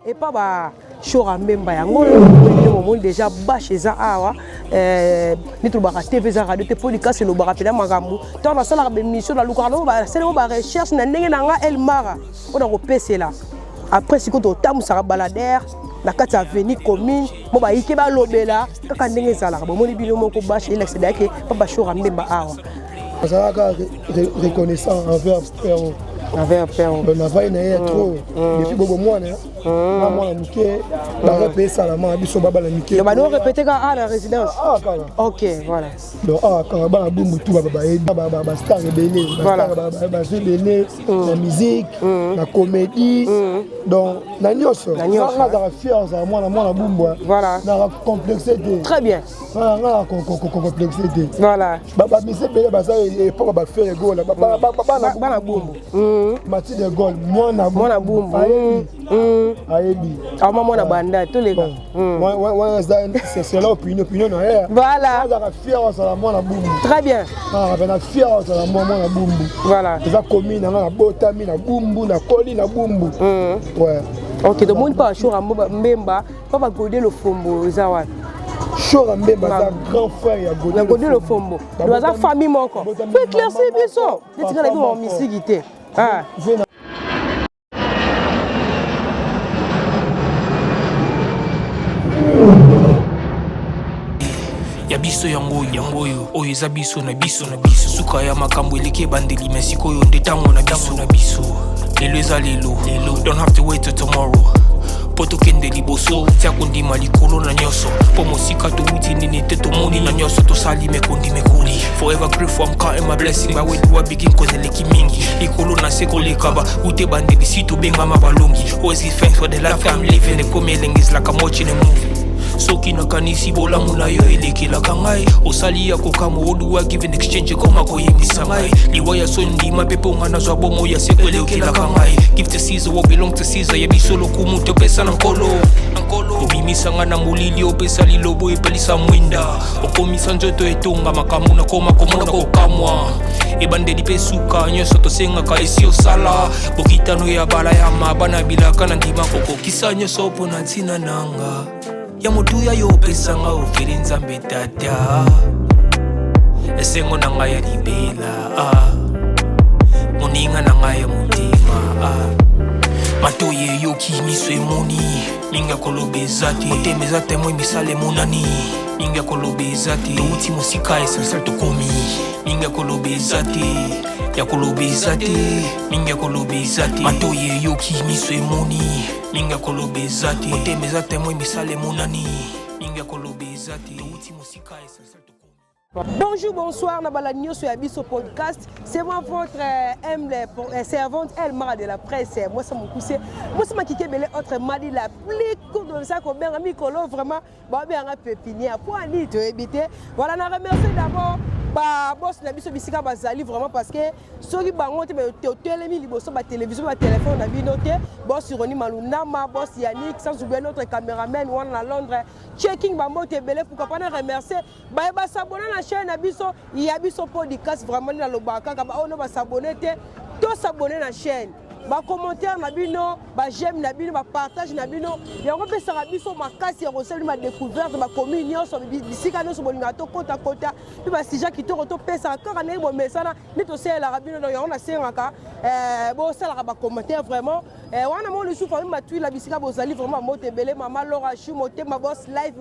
et pas bah Chora Mbemba yango le déjà bas chez ça awa ni to ba TV za radio te podcast no ba rappeler magambu to na sala ba mission na lukarno ba sele ba recherche na ndenge na nga El Mara on a repérer là après si ko to tamu sara balader na kati avenue commune mo ba yike ba lobela kaka ndenge za la ba moni bino moko ba chez l'ex dake pa ba Chora Mbemba awa ça va reconnaissant envers père ben ma vaille n'est trop depuis beaucoup mois né maman muké ba répéter ça la maman biso baba la muké ba no répéter à la résidence OK voilà donc quand ba bumbu tout ba star belé ba belé la musique la comédie donc na nyoso na za fier ça moi na bumbu voilà na complexité très bien voilà na complexité voilà ba mise belé ba ça et pas ba faire go là ba na bumbu Mathieu de Gaulle, moi na boum. Ayebi. Ah maman na banda tous les gars. Moi c'est là opinion na here. Voilà. Ça va fier ça la moi na boum. Très bien. Ah ben na fier ça la moi na boum. Voilà. Ça commune na botami na boumbu na koli na boumbu. Ouais. OK, donc monde pas Chora Mbemba, pas ba goder le fombo zawa. Chora Mbemba ça grand frère ya goder le fombo. Doit sa famille moko. Faut éclaircir biso. Tu sais que la musique ah. Ya biso yango oyo eza biso na biso suka ya makambo eleke bandeli mesiko yo ndetango na biso lelo eza lelo don't have to wait till tomorrow poto kende liboso tia kondima likolo na nyoso po mosika to wuti nini te to moni na nyoso to sali mekondi mekoli forever grateful I'm counting my blessing my way do I begin cause eleki mingi likolo na seko lekaba ute bandeli si to benga mabalongi always give thanks for the life I'm living the coming is like I'm watching a movie soki nakanisi bolamu na yo elekelaka ngai osali ya kokamo oduwa give in exchange koma koyebisa ngai liwa ya sondima mpe mpo nga nazwa bomo ya seko elekelaka ngai give to Caesar what belong to Caesar yebiso lokumu topesa na nkolo obimisa nga na molili opesa lilobo epelisa mwinda okomisa nzoto etonga makambo nakoma komona kokamwa ebandeli mpe suka nyonso tosengaka esi osala bokitano ya bala ya mabana bilaka na ndima kokokisa nyonso mpo na ntina nanga ya motuya yo pesanga ofeli nzambe tata esengo na ngai ya libela moninga na ngai ya motima matoye yoki miso emoni minga koloba eza te motema eza temo emisala emonani minga koloba eza te touti mosika essentiel tokomi minga koloba eza te ya koloba eza te minga koloba eza te matoye yoki miso emoni minga koloba eza te motema eza temo emisala emonani minga koloba eza te touti mosika essentiel tokomi. Bonjour, bonsoir, Nabala News sur Abisso Podcast. C'est moi votre servante El Mara de la presse. Moi, c'est mon cousin. Moi, c'est ma kiki belé autre madi la plus courte de ça qu'on a mis colo vraiment. Bah, bien un pépinière pour aller te éviter. Voilà, on remercie d'abord. Bah, boss, la biso bisika bazali vraiment parce que ceux qui bangote te télémi liboso ba télévision ba téléphone na binoté boss Roni Malunama boss Yannick sans oublier notre caméraman one à Londres checking ba moto belé pourquoi pas remercier ba s'abonner na chaîne na biso il y a biso podcast vraiment na lobaka ba on va s'abonner to s'abonner na chaîne ba commentaire na bino ba j'aime na bino ba partage na bino yango pe sera biso makasi ya roseli ma découverte ba communion so bisika no so bolinga to kota puis ba sija ki to pesa encore na bo mesana ni to sela rabino no yango na sengaka bo sala ba commentaire vraiment wana mo le soufa ma tui la bisika bozali vraiment mote belé maman Laura Chou mote ma boss live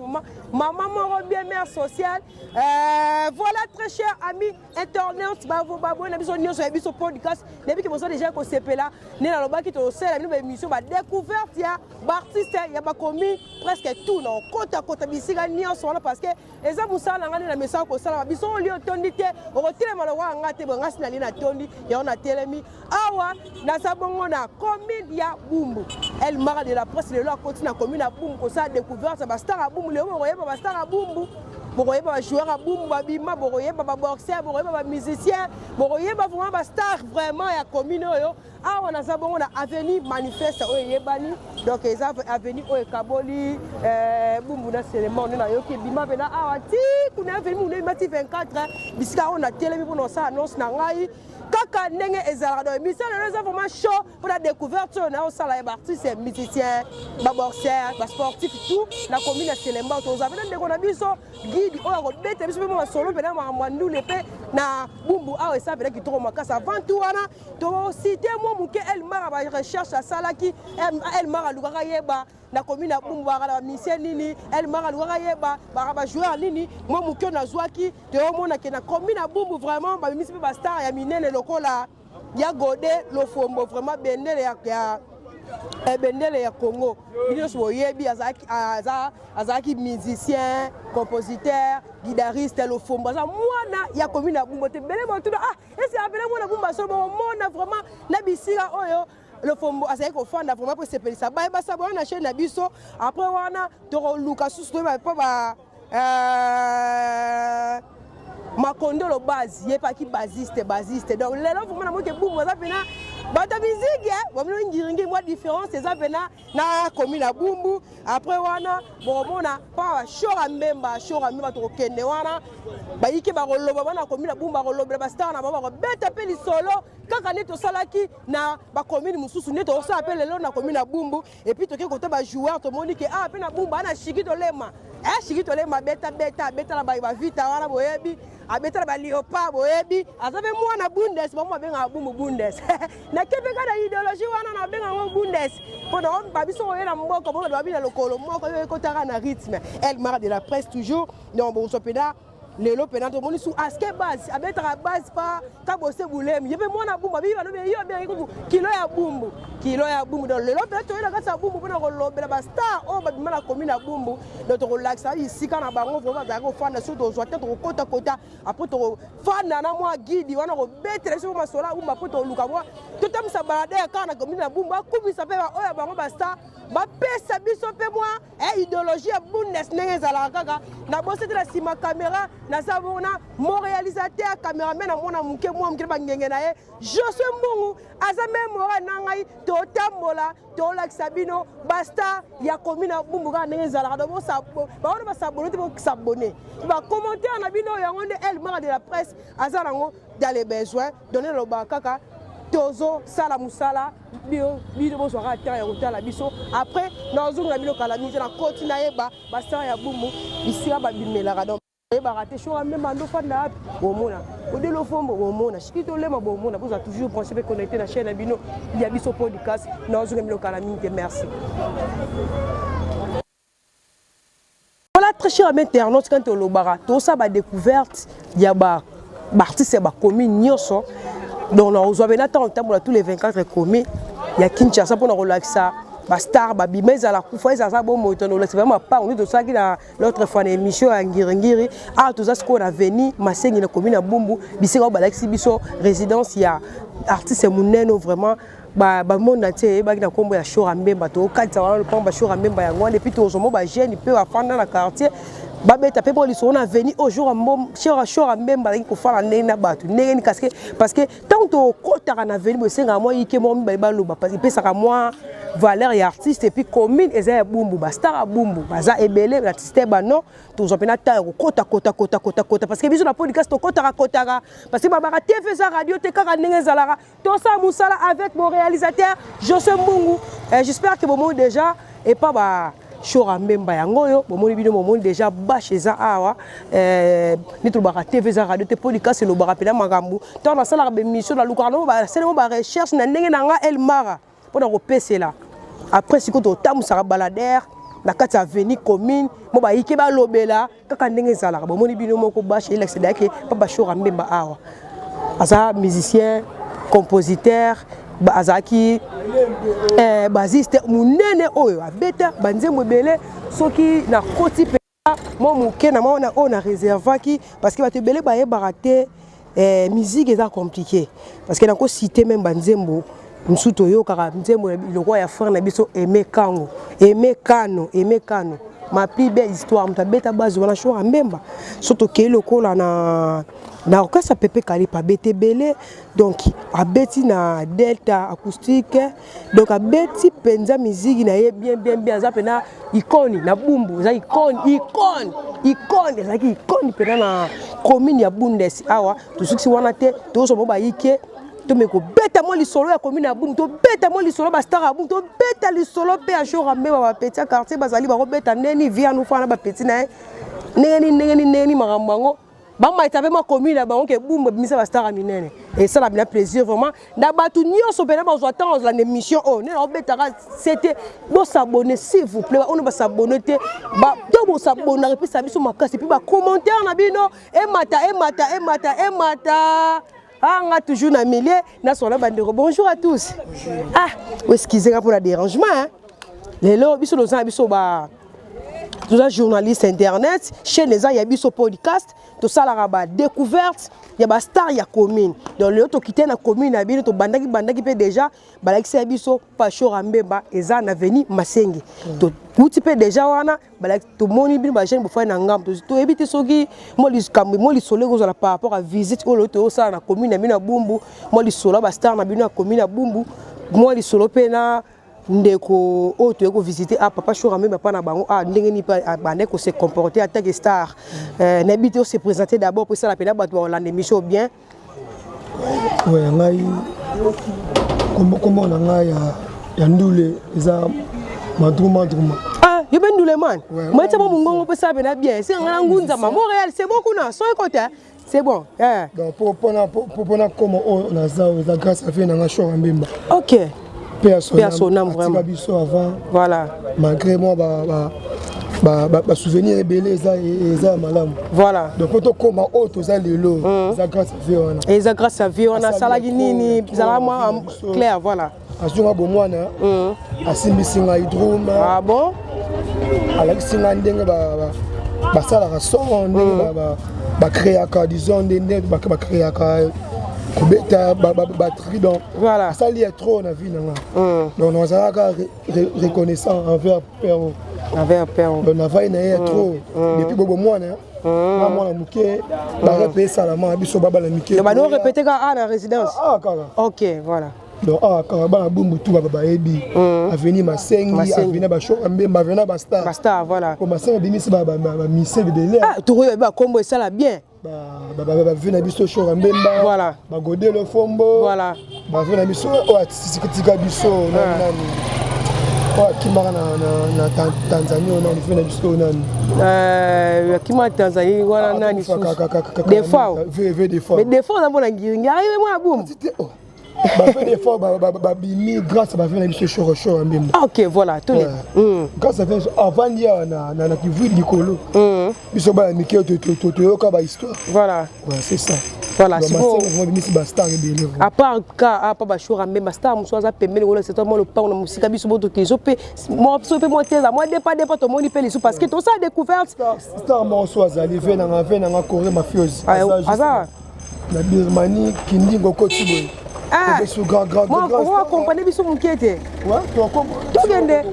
maman moro bien mère sociale voilà très cher ami internautes ba vous ba na biso nyonso ya biso podcast depuis que bozo déjà ko sepela né na loba ki to sela ni ba émission ba découverte ya ba artiste ya ba commis presque tout non kota bisika nyonso wana parce que eza musala ngani na message ko sala biso olio tondi te okotile malowa ngate bo ngasi na lina tondi ya ona telemi awa na sabongo na commune ya Bumbu El Mara de la presse le lo continue na commune ya Bumbu ko sa découverte ba star ya Bumbu le mo yeba ba star ya Bumbu bokoyeba ba joueur à Bumbu babima bokoyeba ba boxeur bokoyeba ba musicien bokoyeba vraiment ba star vraiment ya commune oyo awa na sabongo na avenue manifeste oyo yebani donc eza avenue oyo kaboli Bumbu na cérémonie na yoki bima bena awa ti kuna avenue mu mati 24 bisika on a telemi pour ça annonce na ngai quand kaka ndenge ezalaka donc émission lelo eza vraiment chaud pour la découverte na osala ya artiste musicien ba boxeur ba sportif tout na commune ya Selemba tozava na ndeko na biso guide oyo akobeta biso mpe masolo mpe na mwandule mpe na bumbu awa esapela kitoko makasi avant tout wana tocite mwa moke Elmar ba recherche asalaki Elmar alukaka yeba na commune ya bumbu baka na bamisien nini Elmar alukaka yeba baka bajoueur nini mwa moke nazwaki toyomonake na commune ya bumbu vraiment babimisi mpe bastar ya minene lokola ya Gode Lofombo vraiment bendele ya Congo biso boyebi azaki musicien compositeur guitariste Lofombo aza mwana ya commune ya bumbu te bele botuna ese apela mwana bumbu so mona vraiment na bisika oyo Lofombo azali kofanda vraiment pour sepelisa bayeba sabona na chaîne na biso après wana to luka susu ba Makondolo base yepaki basiste donc lelo vraiment na moke bumbu za pena bata musique bomno ngiringi moi différence eza pena na commune na bumbu après wana bomona pa shora mbemba to kende wana bayike ba koloba bana commune na bumbu ba koloba ba star na ba ko beta pe li solo kaka neto salaki na ba commune mususu neto osa appelle lelo na commune na bumbu et puis toke kota ba joueur to moni ke pe na bumbu ana shikito lema shikito lema beta na ba vita wana boyebi abetala ba Léopard boyebi azabe mwana Bundes ba benga bumbu Bundes na kebe kana idéologie wana na benga ngo Bundes pendant ba biso oyela mboko bo ba bina lokolo moko yo ekotaka na rythme Elmar de la presse toujours donc bon sopeda lelo pena to moni sous aske base abetala base pa kabose bulemi yebe mwana bumbu bi ba no yo bien ko kilo ya bumbu donc lelo pena to yela kasa bumbu pena ko lobela ba star o ba bimana commune ya bumbu donc to relaxa ici kana bango vraiment za ko fanda so to zo to kota après to fanda na mwa guide wana ko betre so masola umba po to luka mwa to tamsa balade kana commune ya bumbu akumisa pe ba oya bango ba star ba pesa biso pe mwa idéologie ya Bundes nenge zala kaka na bosse de la sima caméra na sabona mon réalisateur caméraman na mona muke mwa mukire bangenge na ye Josué Mbungu azame mora nangai to tambola to laksabino basta ya commune ya bumbu ka nenge zala do sabo ba ona ba sabone te ba s'abonner ba commenter na bino ya ngonde Elmar de la presse azana ngo dans les besoins donner le bakaka tozo sala musala bio bo soka ta ya kotala biso après na ozunga bino kala mise na koti na yeba basta ya bumbu bisira ba bimela donc ba raté show même mando fanda bomona ode Lofombo bomona shikito lema bomona vous a toujours pensé connecter na chaîne bino il y a biso podcast na ozunga bino kala mise merci. Voilà très cher internaute quand on lobara tout ça ba découverte ya ba artiste ba commune nyoso. Donc nous avons tous les 24 commis, il y a Kinshasa pour nous relaxer, ba star, ba bimeza la kufa, ça bon moto, nous laissons vraiment pas, on est de ça qui a l'autre fois l'émission à Ngiri, tout ça ce qu'on a venu, ma sœur na commune à Bumbu, bisera balaxi biso résidence, il y a artiste muneno vraiment. Ba monde entier ba na kombo ya show ambemba to kati wana le kombo show ambemba ya ngwane puis to zomo ba jeune peut afanda na quartier ba beta pe pour lisona na venir au jour ambom show ambemba ko fala ndenge na batu ndenge parce que tant to kota na venir bo senga moi yike mo ba loba parce que pesa moi valeur ya artiste et puis commune eza bumbu ba star bumbu baza ebele artiste ba non to zo pena ta kota parce que biso na podcast to kota parce que ba TV za radio te kaka ndenge zalaka to sa musala avec mon réalisateur Josué Mbungu. J'espère que vous déjà et pas ba shora mbemba yango yo bomoni bino momoni déjà ba chez za awa ni to ba TV za radio te podcast le ba rappeler makambu to na sala ba mission na lukarno ba sele ba recherche na ndenge na nga Elmar pour na repérer là après si ko to tamusaka balader na kati avenue commune mo ba yike ba lobela kaka ndenge zala bomoni bino moko ba chez l'excédé pa ba shora mbemba awa asa musicien compositeur bazaki basiste munene oyo abeta banzembo belé soki na koti pe mo muke na mona on a réservaki parce que ba te belé ba yebaraté musique est compliqué parce que na ko citer même banzembo msuto yo kaka nzembo le roi ya frère na biso Aimé Kano ma plus belle histoire mutabeta base wana show ambemba soto ke lokola na orchestre pepe kali pa bete belé donc abeti na delta acoustique donc abeti penza musique na ye bien za pena icône na bumbu za icône za icône pena na commune ya Bundes awa to suksi wana te to so ba yike to me ko beta mo li solo ya commune ya Boum to beta mo li solo ba star ya Boum to beta li solo pe a jour ambe ba petit quartier bazali ba ko beta neni via nous fana ba petit na neni marambango bamba etape ma commune ya bango ke Boum bimisa ba star minene et ça la bien plaisir vraiment na batu nyonso pena ba zo attendre la émission oh ne na beta c'était bo s'abonner s'il vous plaît on va s'abonner te ba to bo s'abonner et puis ça biso makasi puis ba commentaire na bino e mata ah, on a toujours un millier. Bonjour à tous. Ah, excusez-moi pour le dérangement. Hein. Les lots, ils sont tous les journalistes internet, chez les gens, il y a des podcasts, tout ça, la découverte, il y a des stars, il y a commune. Donc, les autres qui sont dans la commune, il y a des bandaki qui déjà, il y a des Pacho Rambeba, et ça, a venu Masengi. Tout petit peu déjà, tout le monde est chaîne pour faire un gamme. Tout éviter ce qui, moi, les soleils, par rapport à la visite, dans la commune, il y a Boumbu, moi, les soleils, star, dans la commune, à Boumbu, moi, les soleils, ndeko auto ko visiter a papa Chora même pas na bango a ndenge ni pa bandeko se comporter en tant que star n'habite se présenter d'abord pour ça la pena bato la émission bien ouais ngai comment na ngai ya ndule za madruma ah yo ben ndule man moi tamo mungongo pour ça bena bien c'est ngana ngunza ma Montréal c'est bon kuna so côté c'est bon donc pour comment on a ça grâce à fait na Chora Mbemba OK personnel vraiment avant voilà malgré moi souvenir rebelle ça malam voilà donc quand on comment autre ça lelo ça grâce à vie on et ça grâce à vie on a sala nini ça moi clair voilà azunga bomwana asimbisinga hydrome ah bon alakisinga ndenge ba sala ka son ndenge ba créer ka disons ndenge ba créer ka Kobeta batterie donc voilà ça lié trop na vie nanga donc on a reconnaissant envers père donc na vai na trop depuis bobo mwana mwana muke ba répéter ça la ma biso baba la mike ba no répéter ka na résidence kaka OK voilà donc kaka ba Boumbu tout baba ebi avenir Masengi avenir ba Chora Mbemba avenir ba star voilà ko Masengi bimisi ba mise de ah tout ba combo ça la bien vena biso Chora Mbemba voilà ba Godelo Fombo voilà ba vena biso tika biso nani kimara na Tanzanie on a vena biso nani kimara Tanzanie wana nani des fois mais des fois on a bon ngiringi arrive moi Boum ba fait des fois ba bimi grâce ba vena biso Chora Mbemba OK voilà tous les grâce à avant hier na kivu likolo biso ba miki to ka ba histoire voilà ouais c'est ça voilà c'est bon ba star rebelle à part ka pas ba Chora Mbemba star musoza pembele ngolo c'est moi le pas na musika biso boto ke zo pe moi teza moi pas to moni pe lisu parce que tout ça découverte star mo so azali vena nga Corée mafieuse ça na Birmanie kindingo kotibo ah moi on va accompagner biso mukete ouais to gende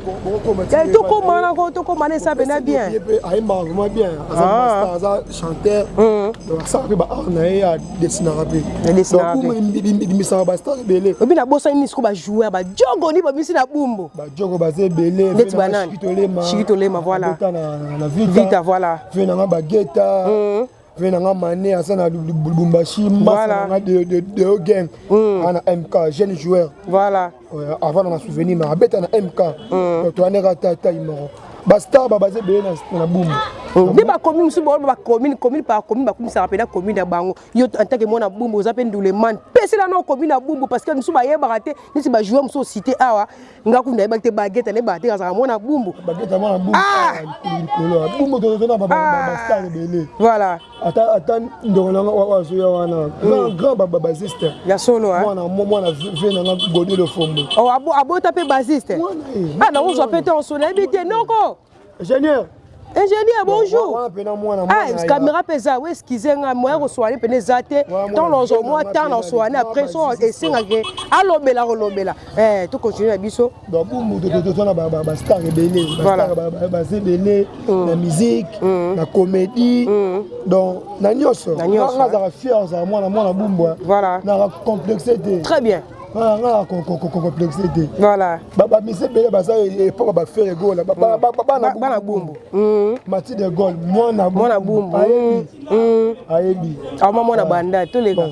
to komana ko to komana ça bena bien ay ma vraiment bien ça chanteur donc ça ba on a dessiner rapide donc bimisa ba star belé obi na bossa ni siko ba jouer ba jogo ni ba bisi na Bumbu ba jogo ba ze belé Chikitolema voilà na vita voilà vena ba geta venanga mané à ça na Lubumbashi voilà de gang ana MK jeune joueur voilà avant on a souvenir mais abeta na MK to anera tata imoro basta babaze be na Boumbu ni ba commune su ba commune par commune ba commune ça rappelle commune ya bango yo en tant que moi na Boumbu vous appelle ndule man pesi la no commune na Boumbu parce que nous ba yeba raté ni si ba joueur muso cité awa ngaku na ba te baguette ne ba te za moi na Boumbu baguette moi na Boumbu Boumbu to na ba star belé voilà attends ndongona wa zo ya wana grand babaziste ya solo hein moi na vena na Godelo Fombo oh abo taper basiste ah non on soit pété en soleil bité noko ingénieur bonjour ah caméra pesa oui excusez-moi moi reçoit peine zate tant los mois tant en soirée après so et singake alobela tout continue biso donc Boumbu to na ba star rebelle ba zebele la musique la comédie donc na nyonso na za fier za moi na Boumbu voilà na complexité très bien complexité. Voilà. Mise bele baza et pas ba faire goal là. Bana bumbu. Mati de goal, moi na bumbu. Ayebi. Ah maman na banda tous les gars.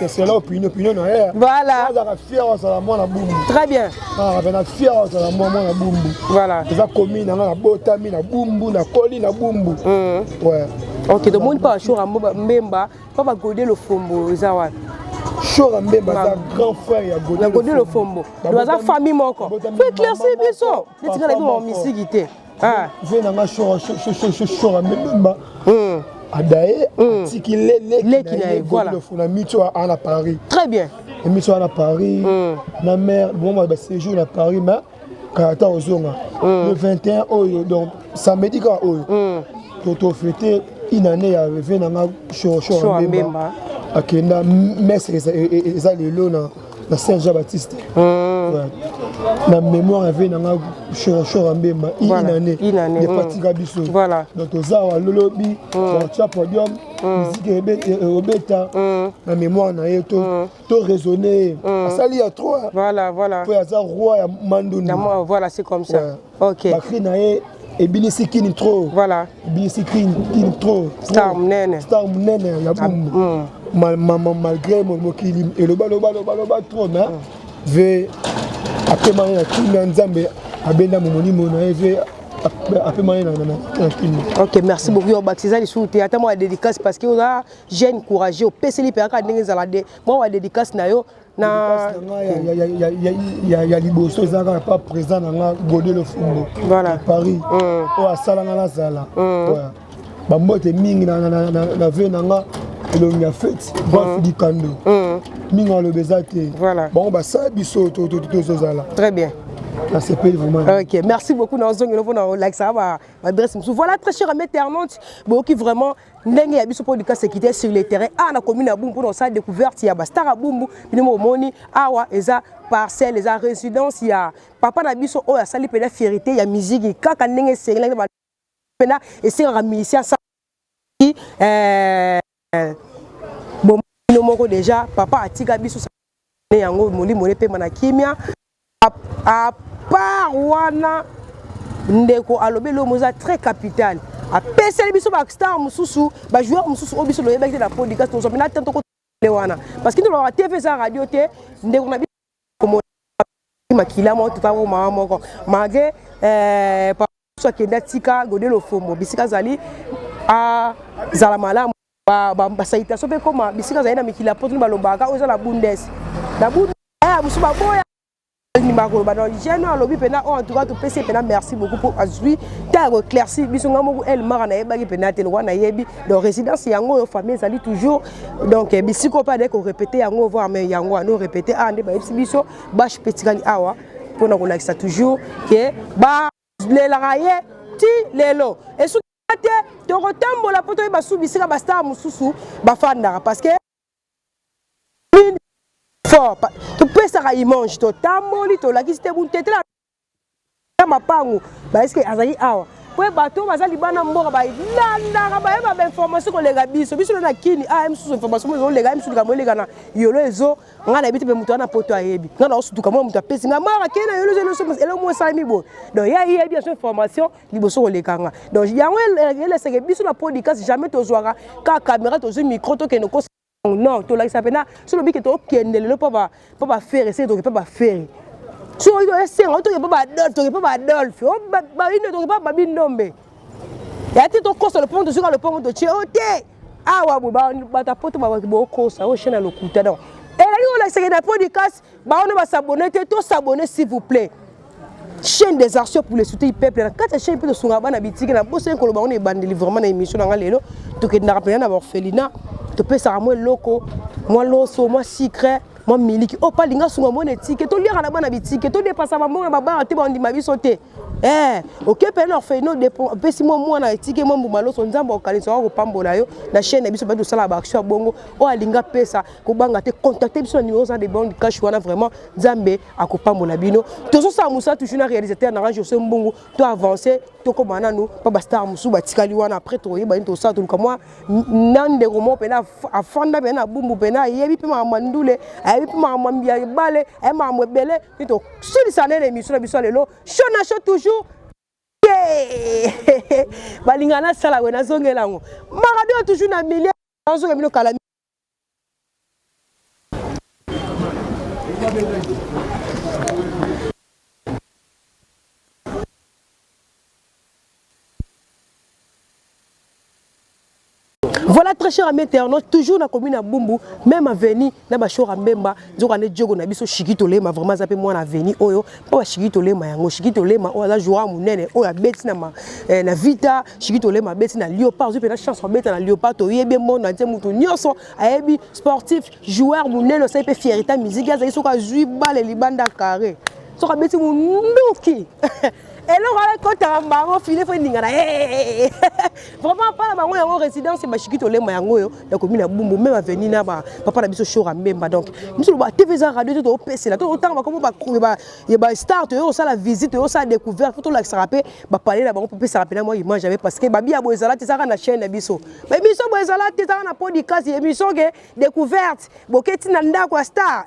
C'est l'opinion na. Voilà. Ça fier ça moi na bumbu. Très bien. Ah ben na fier ça moi na bumbu. Voilà. Ça commune na botami na bumbu na koli na bumbu. Ouais. OK, donc mon pas chaud mbemba, pas goder le fombo zawa. Chora Mbemba, c'est grand frère ya Godé le Fombo. Nous avons famille moko. Faut éclaircir biso. Les tigres les gens musique té. Ah. Je na chora Mbemba. Adaye tiki le qui na voilà. Na mito à Paris. Très bien. Et mito à Paris. Na mère bon moi séjour à Paris mais quand ozonga. Le 21 donc samedi quand toto fêter une année ya revenu na chora Mbemba. Akenda messe eza lelo na Saint Jean-Baptiste. Na mémoire avait na chora Mbemba une année de pratique biso. Voilà. Donc ozawa lolobi cha podium musique obeta na mémoire na yeto to raisonner asali ya 3. Voilà. Pour aza roi ya Manduni. Voilà, c'est comme ça. OK. Bakri na ye et Bilisi Kini trop. Voilà. Bilisi Kini trop. Star Mnene ya bumbu. Malgré mon mokili et le baloba trop mais ve après mani na kina nzambe abenda momoni mona ve après mani na kina. OK, merci beaucoup yo baptiser les sous théâtre moi dédicace parce que on a jeune courageux peseli pe aka ndenge zalade moi wa dédicace na yo na ya liboso zaka pas présent na Godé le Fombo. Voilà. Paris. O asala na zala. Ouais. Ba mbote mingi na ve na le mia fête va fidi kando minga le bezate voilà bon bah ça biso to zala très bien là c'est pas vraiment OK merci beaucoup na zongi no like ça va adresse voilà très cher amis internautes bon qui vraiment ndenge ya biso pour du cas sécurité sur le terrain na commune ya Bumbu pour sa découverte ya ba star Bumbu bino moni awa eza parcelle eza résidence ya papa na biso o ya sali pena fierté ya musique kaka ndenge sengela ba pena et c'est un musicien ça bon moko déjà papa atika biso yango molimo le pema na kimia à part wana ndeko alobe lo moza très capital a pesel biso ba star mususu ba joueur mususu obiso lo yebaki la podcast to somina tanto ko le wana parce que nous la TV ça radio te ndeko na biso makila mo tuta mo mama moko malgré papa so kenda tika Godé le Fombo bisika zali a zalamala ba saïtation pe comme bisika zaina mikila poto balobaka oza la bundes la bundes musu ba boya ni ba ko ba dans jeune alobi pena en tout cas to pc pena merci beaucoup pour azui ta éclairci biso ngamo el mara na yebaki pena tel wana yebi donc résidence yango yo famille zali toujours donc bisiko pas dès qu'on répéter yango voir mais yango no répéter ande ba biso bash petikali awa pour na ko lakisa toujours que ba le la raye ti lelo et te retambola poto ba subisika ba star mususu ba fandara parce que fort tu peux ça image to tamboli to la kiste bu tete la mapangu ba est-ce que azali awa po bato bazali bana mboka ba landa ba information ko lega biso na kini mususu information mo lega mususu ka mo lega na yolo ezo ngana biti be muto na poto ayebi ngana osutuka mo muto pesi nga mara kena yolo so ele mo sala mi bo donc ya yebi so information liboso ko lekanga donc yango ele seke biso na podcast jamais to zoaka ka caméra to zo micro to keno ko non to la sapena so lobi ke to kendele po ba faire essayer to pas faire so il doit essayer to pas Adolphe ba ino to pas bindombe ya ti to kosa le pont to sur le pont to che ote awa ba ta poto ba kosa o chena lokuta donc et là c'est que podcast ba on va s'abonner to s'abonner s'il vous plaît chaîne des archives pour les soutenir peuple quand chaîne pour sunga bana bitiki na bosse ko lo ba on e bandeli vraiment na émission na lelo to ke ndara na orphelinat to pesa moi loko moi loso moi secret moi miliki o palinga sunga mo netike to lira na bana bitike to dépasser ba mbona ba ba te ba ndima biso te OK pena fait no dépend pesi moi na etike moi mbumalo so nzambo okalisa ko pambola yo na chaîne biso ba to sala ba action bongo o alinga pesa ko banga te contacter biso numéro ça de bon cash wana vraiment nzambe akopambola bino tozo sa musa toujours na réalisateur na range so mbongo to avancer to komana no pa ba star musu ba tikali wana après to yeba to sa to comme nande romo pena afanda pena bumbu pena yebi pe mandule ayebi pe mambia bale e mamwebele to suli sana l'émission na biso lelo shona show toujours balingana sala wena zongela ngo maradio toujours na milliard nzonga mino kala. Voilà très cher amis internautes, toujours na commune à Bumbu, même à Veni, na ba shora mbemba, nzoka ne jogo na biso Shikito Lema, vraiment zape moi na Veni oyo, pa Shikito Lema yango, Shikito Lema o la joa munene, o ya beti na vita, Shikito Lema beti na Léopard, zo pe na chance beti na Léopard, to yebe mon na nte mutu nyonso, ayebi sportif, joueur munene, ça pe fierté musique, za isoka zui bale libanda carré. Soka beti munduki. Et là, on va quand filer vraiment pas la bango yango résidence c'est Shikito Lema yango la commune à Bumbu même avenir na ba papa na biso show mbemba donc nous ba TV za radio to PC là autant ba comme ba start yo ça la visite yo ça découverte tout la s'rapper ba parler là bango pour se rappeler moi image j'avais parce que ba bia boezala te ça na chaîne na biso ba biso boezala te ça na podcast émission que découverte boketi na ndako star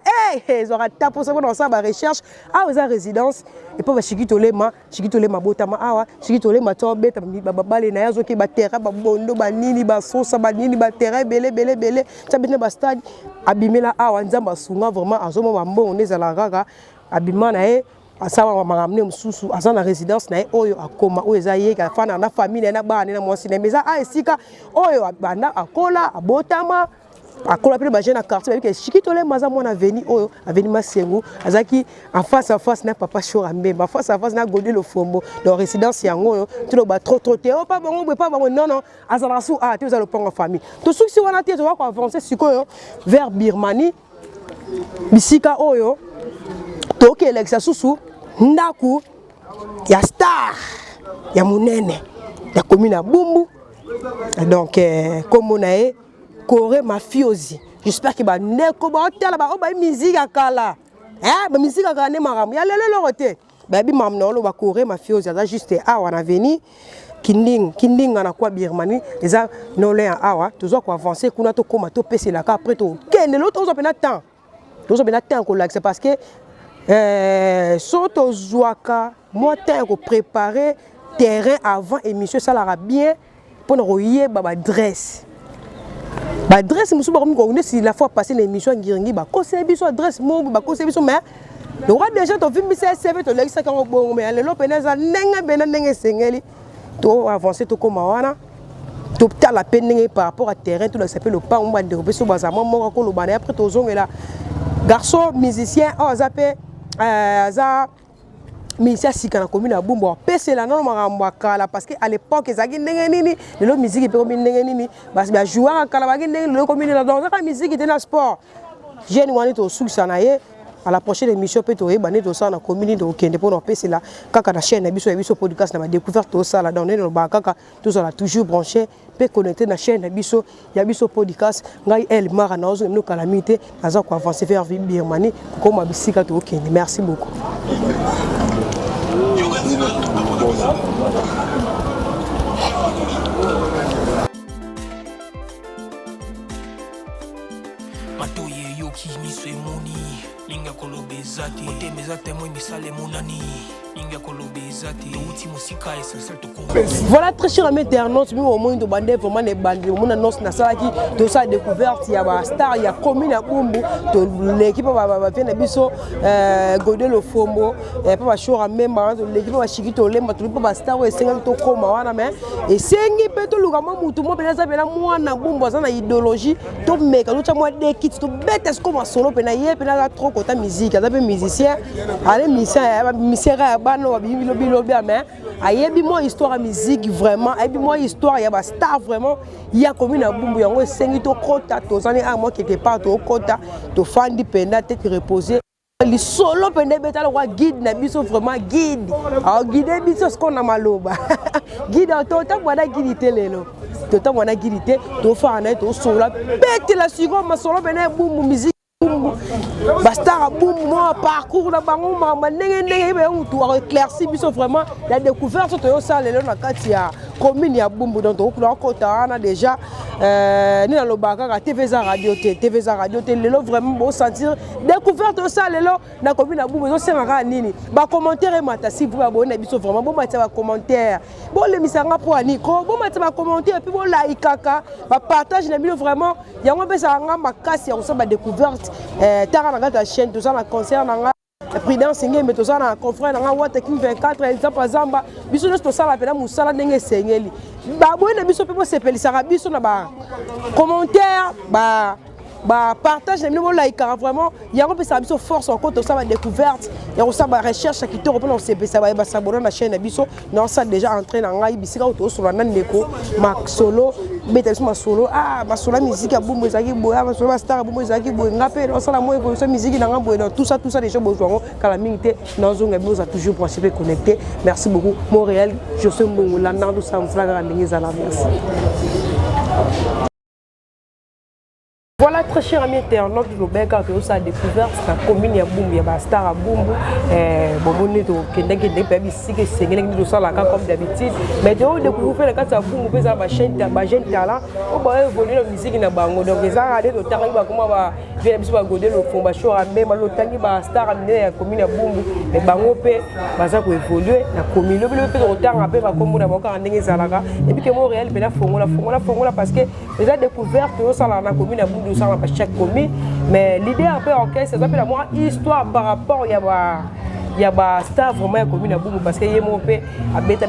ils aura tapé ça dans ça ba recherche à aux résidence et pas Shikito Lema Shikitole botama awa Shikitole to beta babale na yazo ke ba terrain ba bondo ba nini ba sosa ba nini ba terrain belé tabine ba stade abimela awa nzamba sunga vraiment azoma ba mbongo ezala kaka abima na e asawa maramne mususu azana résidence na e oyo akoma oyo ezaye ka fana na famille na bana na mwasi na meza a esika oyo banda akola abotama akola pe ba jeune quartier que Shikito Lema za mona veni oyo aveni masengu azaki en face à face na papa Shora Mbemba face à face na Godé le Fombo dans résidence yango oyo tout ba trop te o pas bango pas bango non azala sou a te za le pongo famille to sou si wana te to ko avancer sikoyo vers Birmanie bisika oyo to ke elexa susu ndaku ya star ya munene ya commune à Bumbu donc comme on a Corée mafiosi. J'espère que ba neko ba hotel ba o ba musique akala. Ba musique akala ne maram. Ya lele lorote. Ba bi mam no lo ba Corée mafiosi za juste awa na veni. Kinding na kwa Birmanie. Eza no le awa. Toujours ko avancer kuna to koma to pese la ka après to. Kende l'autre on pena temps. Toujours pena temps ko là c'est parce que soto zoaka moi temps ko préparer terrain avant émission ça la bien pour no yé ba adresse. Ba adresse musu ba comme si la fois passée l'émission ngiringi ba conseil biso adresse mo ba conseil biso mais le roi déjà to film c'est CV to l'ex ka bon mais le peneza nenga sengeli to avancer to comme wana to ta la peine par rapport à terrain tout s'appelle le pas on va développer sur bazama mo ko lo bana après to zongela garçon musicien oh zappé za Misia sika na commune à Bumbu pese la non maramba kala parce que à l'époque ezaki ndenge nini le musique pe commune ndenge nini parce que joueur kala bagi ndenge le commune la dans la musique était na sport jeune wani to succès na ye à la prochaine émission peut to yeba ne to ça na commune de okende pour no pese la kaka na chaîne biso podcast na découverte to ça la dans no ba kaka tout ça la toujours branché peut connecter na chaîne biso ya biso podcast ngai el mara na ozo no calamité aza ko avancer vers Birmanie comme bisika to okende merci beaucoup. Matoye yoki miso emoni ninga kolobe zati otemeza temoi misale monani ninga kolobe zati outi musika essentiel to voilà très cher amis internautes mi au moins de bande vraiment les bandes mon annonce na sala ki to sa découverte ya ba star ya commune à Bumbu to l'équipe va venir biso Godé le Fombo et pas Shora Mbemba l'équipe va Shikito Lema to pas star et senga to koma wana mais et sengi pe to luka mutu mo pena za pena mwana Bumbu za na idéologie to meka to chamwa de kits to betes comme solo pena ye pena trop côté musique za pe musicien allez musicien bano wa bilo mais ayebi mo histoire à musique vraiment ayebi mo histoire ya ba star vraiment ya commune à Bumbu yango sengi to kota to zani a moi quelque part to kota to fandi penda tête reposer les solo pendant bêta le guide na biso vraiment guide. Alors guide biso ce qu'on a maloba. Guide autant voilà guide telelo. Autant voilà guide to fa na to solo. Bête la suivant ma solo pendant boum musique. Basta boum moi parcours la bango ma ndenge be on to éclairci biso vraiment la découverte to ça lelo na kati ya commune ya Bumbu donc to kula kota na déjà ni na lobaka ka TVza radio te lelo vraiment bon sentir découverte ça lelo na commune ya Bumbu zo senga nini ba commentaire mata si vous ba bona biso vraiment bon mata ba commentaire bon le misanga po aniko bon mata ba commentaire puis bon like kaka ba partage na bilo vraiment yango be sa nga makasi ya ko ba découverte tara na ta chaîne tout ça na concert na Prudence ngé mais tout ça na confrère na Wata Kim 24 exemple zamba biso to sala pena musala ndenge sengeli ba boye biso pe mo sepelisa biso na ba commentaire ba partage na bino like vraiment yango pe sa biso force encore to ça ba découverte yango ça ba recherche qui to repona sepelisa ba s'abonner na chaîne na biso na ça déjà entré na ngai bisika to solo na ndeko Max solo beta biso ma solo ba solo musique ya Bumbu ezaki boya ba solo star Bumbu ezaki boya ngape na sala mo évolution musique na ngambo dans tout ça déjà besoin kala mingité na zonga biso toujours principe connecté merci beaucoup Montréal je suis Mbongo la nando sam flagra ndingi za la merci. Voilà, très cher ami internaute de l'Obeka, que vous avez découvert la commune de Bumbu, il y a un star à Bumbu, Bobone to Kendeke de Baby Sik, c'est de ça la comme d'habitude. Mais de haut, découvrir la carte à Bumbu, vous avez ma chaîne talent, on va évoluer la musique dans Bango. Donc, les arrêtés de Tariba, comment va venir à Godel au fond, Bachor à même, le Tangi, star à la commune de Bumbu, et Bango P, Baza pour évoluer, la commune, le peu de retard, après, va comme on a encore un dingue Zalaga, et puis que Montréal, la Fongola, parce que les a découvert que ça la commune de Bumbu. Dans chaque commune, mais l'idée un peu orchestre, ça s'appelle moi histoire par rapport il y a star vraiment commune à Bumbu parce que y a mon père à bêta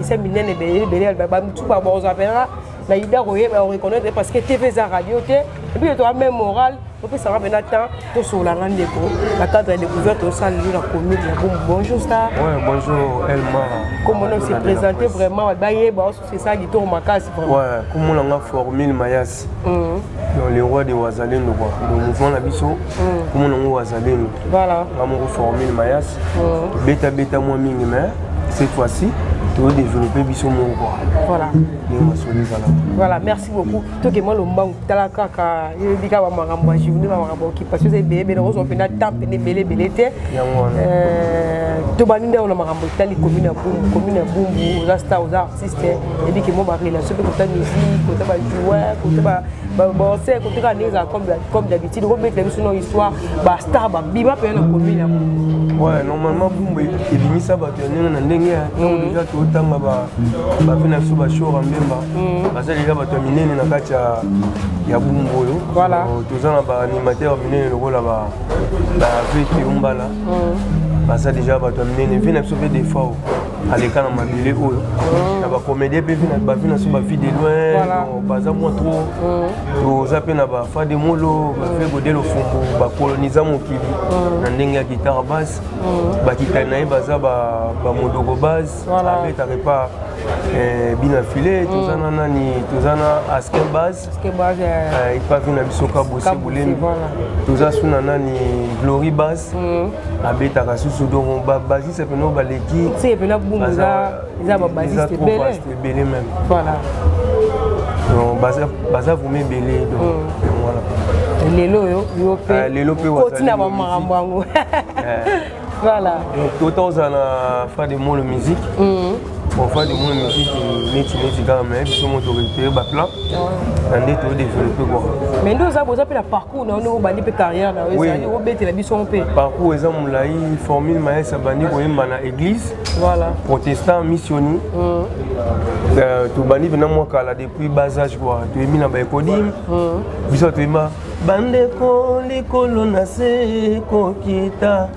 c'est minene et tout par bon ça la idée on reconnaît parce que TVza radio et puis tu as même moral donc ça va maintenant tout sur la grande déco la cadre de découverte au sein de la commune de Bumbu. Bonjour star. Ouais, bonjour Elma. Comment on s'est présenté vraiment c'est ça qui tourne ma casse vraiment. Ouais, comment on a formé le Mayas. Les rois de Wazalendo quoi. Le mouvement la biso. Comment on a Wazalendo. Voilà. On a formé le Mayas. Beta moins mingi mais cette fois-ci tu veux développer biso mon quoi. Voilà. Voilà, merci beaucoup. Toi que moi le mbang talaka ka yebika ba marambo journée ba marambo qui parce que c'est bébé le rose on fait na temps belé té. To baninde on marambo tali commune Bumbu za star aux artistes et puis que moi ba relation côté musique, côté ba joueur, côté ba c'est côté ka neza comme d'habitude on met les sur histoire ba star ba bima pe na commune. Ouais, normalement Bumbu et bimi ça ba tenir na ndenge donc déjà tout temps ba vina sur ba show Mbemba parce que déjà ba terminer na kati ya Bumbu yo voilà tozana ba animateur minene le la ba veki umbala parce que déjà ba terminer vina sur des fois à l'écran na mabile oyo na ba comédie pe vina sur ba fille de loin baza moi trop toza na ba fa de molo ba fait godel au fumbu ba coloniser mokili na ndenge ya guitare basse ba kitana baza ba modogo basse avec pas bina filé tozana nani tozana aske base il pas vina bisoka bossi boulemi toza suna nani glory base abeta ka susu donc ba basi c'est peno ba leki c'est pena bumza za ba basi c'est belé même voilà donc baza vous me belé donc voilà lelo pe kotina ba marambo voilà donc tozana fa de mo le musique on fait de mon musique net quand même puis mon autorité ba plan and to développer quoi mais nous ça vous appelle la parcours on bandi pe carrière na on bête la biso on peut parcours exemple là il formule maïs bandi ko yemba na église voilà protestant missionnaire to bandi venant moi kala depuis bas âge quoi to emi na ba ekodim biso to ema bande ko likolo na se ko kita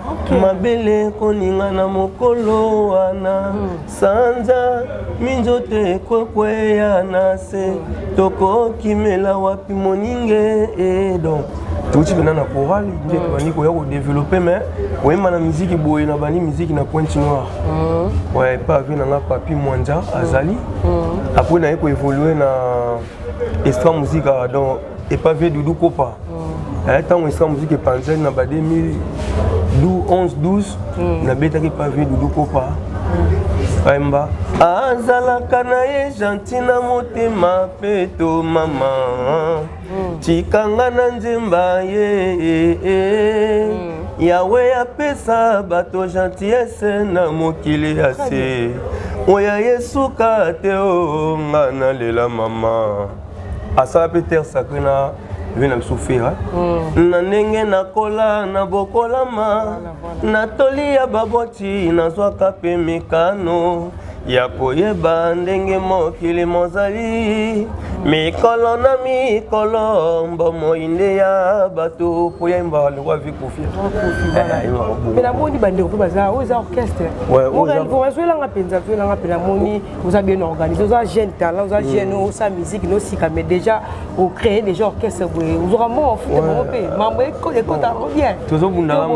mabele ko ninga na mokolo wana sanza minzote kwekwe ya nase toko kimela wapi moninge et donc tout tu venant na chorale tu bani ko ya ko développer mais ouais na musique boye na bani musique na Pointe Noire ouais pas vu na papi Mwanja azali après na ko évoluer na extra musique donc et pas vu Doudou Kopa. Tant on s'en musique pensait na ba 2011 12 na beta qui pas vu Doudou Kopa. Aimba azalaka na ye gentil na motema peto mama tikanga na nzemba ye yawe apesa bato gentillesse na mokili ya se oya yesuka te o nga nalela mama asala mpe terre sacré na vena bisofera na ndenge nakola na bokolama natoli ya baboti nazwaka mpe mikano ya koyeba ndenge mokili mozali mikolo na mikolo mbomo inde ya bato po yemba lewa vi kofia mais la moni bande ko baza aux orchestres on va jouer la penza jouer la pela moni vous avez bien organisé vous avez jeune talent vous avez jeune sa musique no sika mais déjà au créer déjà orchestre vous aurez mon foot mon pays mambo écoute bien toujours bunda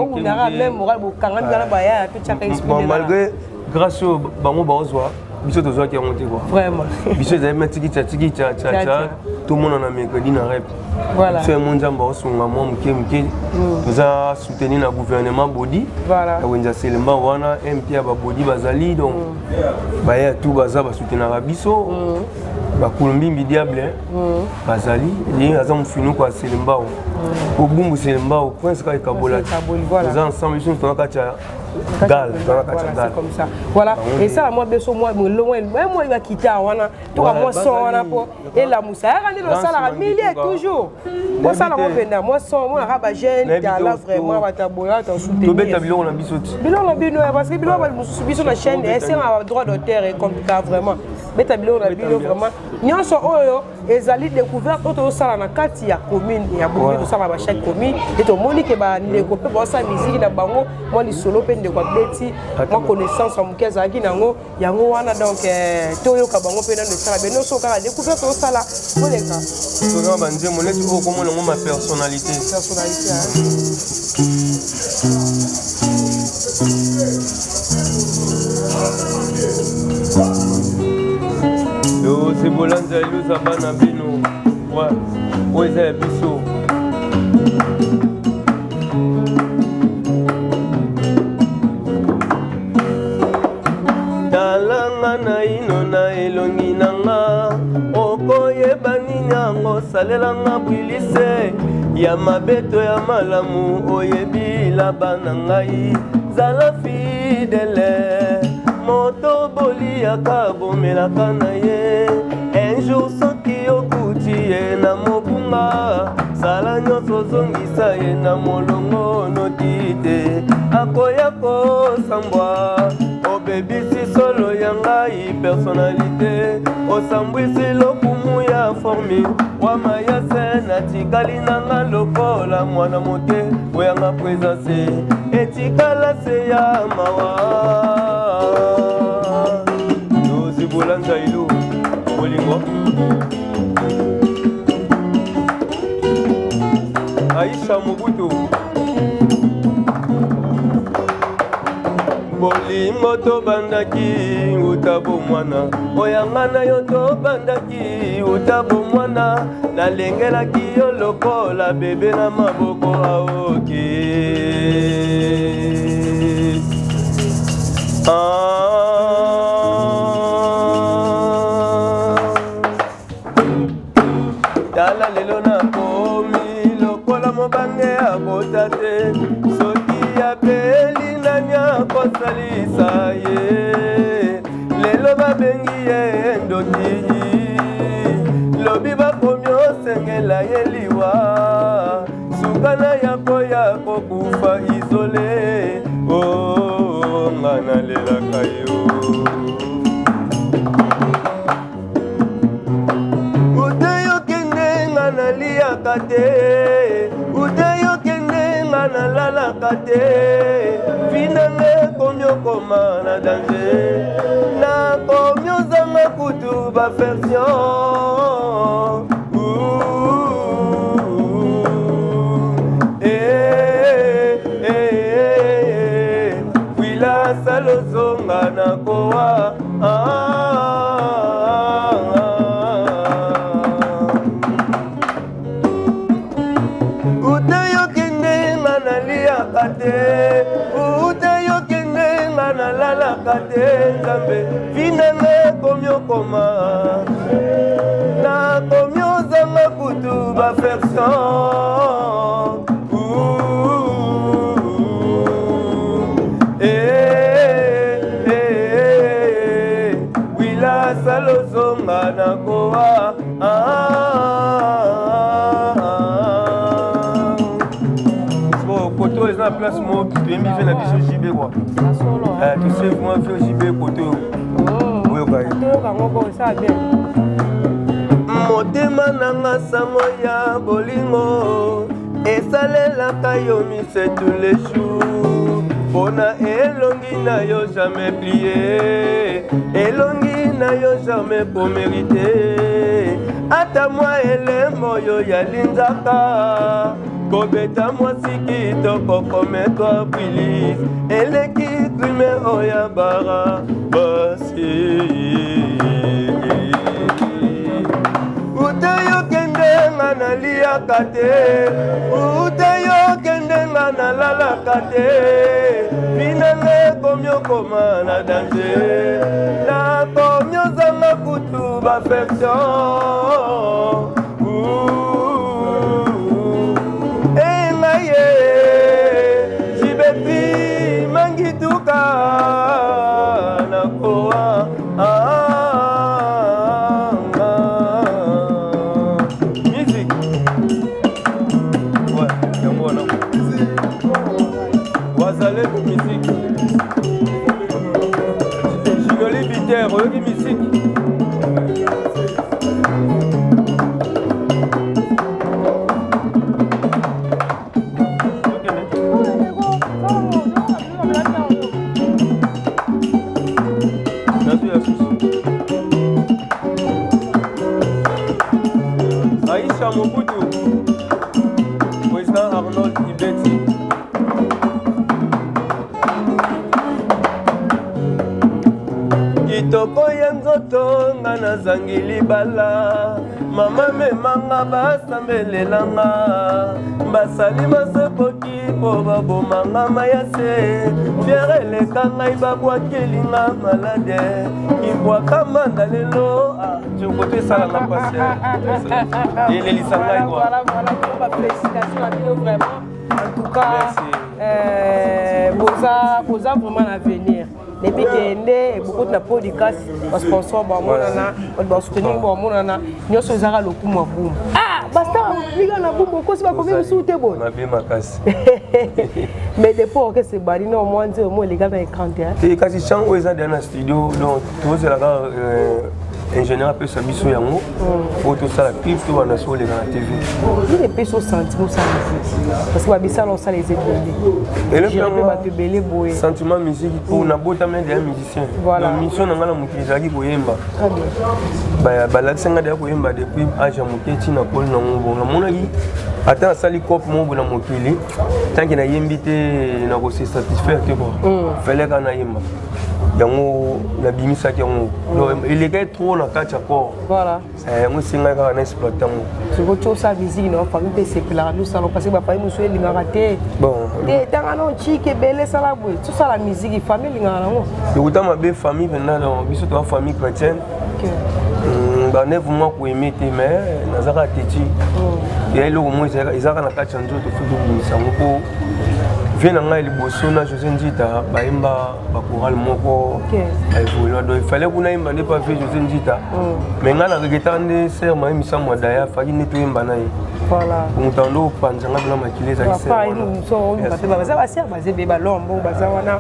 même moral bo kanga ngala ba ya pe chaka expliquer malgré grâce au bango bazwa biso tozwa ki monter quoi vraiment biso ezali matiki tcha tout le monde en a mercredi na rep voilà c'est mon jamba osunga mo mke toza soutenir na gouvernement body voilà wenza selemba wana MP ba body bazali donc ba ya tout baza ba soutenir biso ba Kolombi diable bazali ni azam finu kwa selemba au bumbu selemba au prince ka kabola nous ensemble nous on a Gal, c'est comme ça. Voilà. Et ça, moi, beso moi, moi, il va quitter wana. Tu vas moi son wana pour et la moussa. Regardez le salaire, milliers toujours. Moi ça la moi venda, moi son, moi rabat jeune, là vraiment va taboya, t'en soutenir. Tu bête bilon la bisoti. Bilon la bilon parce que bilon va biso la chaîne et c'est un droit d'auteur et compliqué vraiment. Bête bilon la bilon vraiment. Nyonso oyo ezali découverte auto sala na kati ya commune ya bomi to sala ba chaque commune et to monique ba ndeko pe ba sa musique na bango moi li solo pe ndeko beti moi connaissance en mukeza ki nango yango wana donc toyo ka bango pe na ne sala beno so ka découverte to sala oleka to ga banze mo leti ko komo na ma personnalité Yo c'est bolanza iluza bana bino wa oza biso talanga na ino na elongi nanga okoyeba nini yango salelanga bwilise ya mabeto ya malamu oyebila bana ngai zala fidèle moto boliaka bomelaka na ye un jour soki okuti ye na mobunga sala nyonso ozongisa ye na molongo noti te akoya kosambwa obebisi solo ya ngai personnalité osambwisi lokumu ya formi wama ya se natikali nanga lokola mwana moke oyanga présence etikala se ya mawa Bolanza ilo bolingo Aisha Mobutu bolingo to bandaki utabo mwana oyanga na yo to bandaki utabo mwana nalengelaki yo lokola bebe na maboko aoki Tala lelo na komi lokola mobange abota te soki apeli nani akosalisa ye lelo babengi ye ndoti lobi bakomi osengela ye liwa sukana yako ya kokufa isole o nga nalelaka yo naliyaka te udeyo kende nga nalalaka te vinange komi okoma na danger nakomi ozanga kutu baversion wila salozonga nakowa nzambe vinanga komiokoma na komiozanga kutu bafection wila salozonga na koa koto eza na place mo toyembi ve na biso jibe kwa tose moi ve jibe koto oyoka motema nanga sango ya bolingo esalelaka yo mise tous les jours mpona elongi na yo jamais plie elongi na yo jamais po mérite ata mwa elembo yo yalinzaka kobeta mwasi kitoko kometwa bwilis eleki krime oya bara basi ute yo kendenga naliaka te ute yo kendenga nalalaka te binange komiokoma na danger nakomiozanga kutu bafection engaye jibepi mangituka nakoa Oyoki musique Aïcha Mobutu, président Arnold Ibeti. Kitoko ya nzoto nga nazangi libala mama memanga basambelelanga basali masepoki po babomanga mayase fiere eleka ngai babwakelinga malade kibwaka manda lelo jokoto esalanga pase elelisa ngai en tout cas boza vraiment l'avenir. Depuis que est beaucoup de podcast, les sponsors, les soutenir, nous sommes le coup boum. Ah, basta, les gars, boum, on va combien de sous t'es bon. Mais depuis que c'est barré, au moins les gars vont cranter. Et quand ils chantent aux dans le studio, donc tout c'est là ingénieur peut s'habiller à moi pour tout ça la clip tout on a sur les TV. Il est plus au sentiment ça parce que babisa on ça les épaules. Et le sentiment musique pour na bota même des musiciens. La mission ngala mukizaki koyemba. Très bien. Ba la senga de koyemba depuis âge muketi na pole na ngo na monaki ata sali cop mo na mokili tant que na yembité na ko se satisfaire te quoi. Fallait kana yemba. Yango la bimisa ki yango il est trop na kacha ko voilà yango singa ka na exploiter mo c'est autre chose musique non famille pe sécular nous ça parce que ba famille muso elinga raté bon et tanga non chike belé ça la boy tout ça la musique famille linga na mo et autant ma be famille venant dans biso to famille chrétienne OK ba neuf mois ko emete mais nazaka teti et le mo izaka na kacha nzoto fudu bisango ko vient en aile bosona José Ndita baimba ba choral moko évoluer donc il fallait qu'on aille pas faire José Ndita mais ngana regretande ser ma misa modaya faki netoyemba naye voilà mutando panzanga na makile za kise pa nous so ba baza ba ser baze be ba lombo baza wana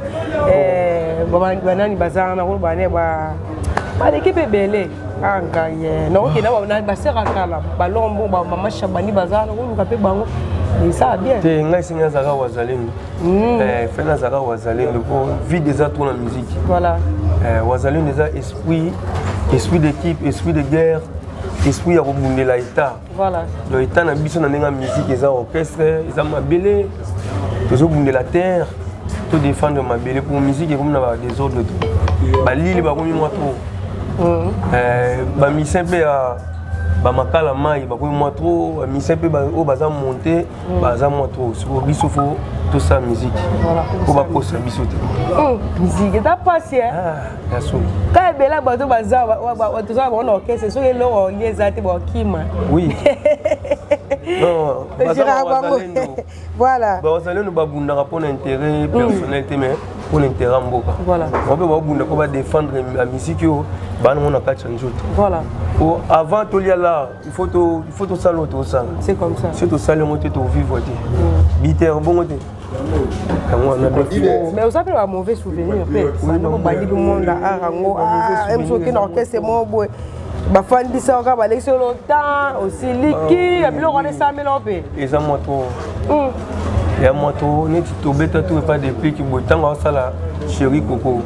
banani baza na ko bane ba l'équipe belé anga ye non ke na ba ser akala ba lombo ba mama Shabani baza na ko luka pe bango. Et ça bien. T'es un gars qui est Zara Wazalendo. Fait la Zara Wazalendo pour vivre déjà tout la musique. Voilà. Wazalendo déjà esprit d'équipe, esprit de guerre, esprit à rebondir l'État. Voilà. L'État n'a besoin de la musique, ils ont orchestre, ils ont ma belle, ils ont rebondir la terre, tout défendre ma belle pour musique et comme on a des ordres tout. Bah l'île bah comme moi trop. Bah mi simple à bamakala mai bakomi mwa trop mise mpe oyo baza monte baza mwa trop siko biso fo tosala musique po baposa biso te musique eza pasi ya solo ka ebele bato bazala bango na orchestre soki eloko ye eza te bakima oui non voilà bazalendo babundaka mpona intérêt personnel te mais mpona intérêt ya mboka bape babunda mpo badéfendre la musique oyo bana ngo na kati ya nzoto voilà avant tolia là il faut tosala oyo tosala c'est comme ça si tosali yango te tovivre te biter bongo te mais oza mpe ba mauvais souvenir mpe bandi mpe monde art yango eme soki na orchestre mo boye bafandisa kaka balekisi yo longtemps osiliki ya biloko wana esamela mpe eza mwa to ya mwa to neti tobeta to epa depliki boye ntango asala chéri koko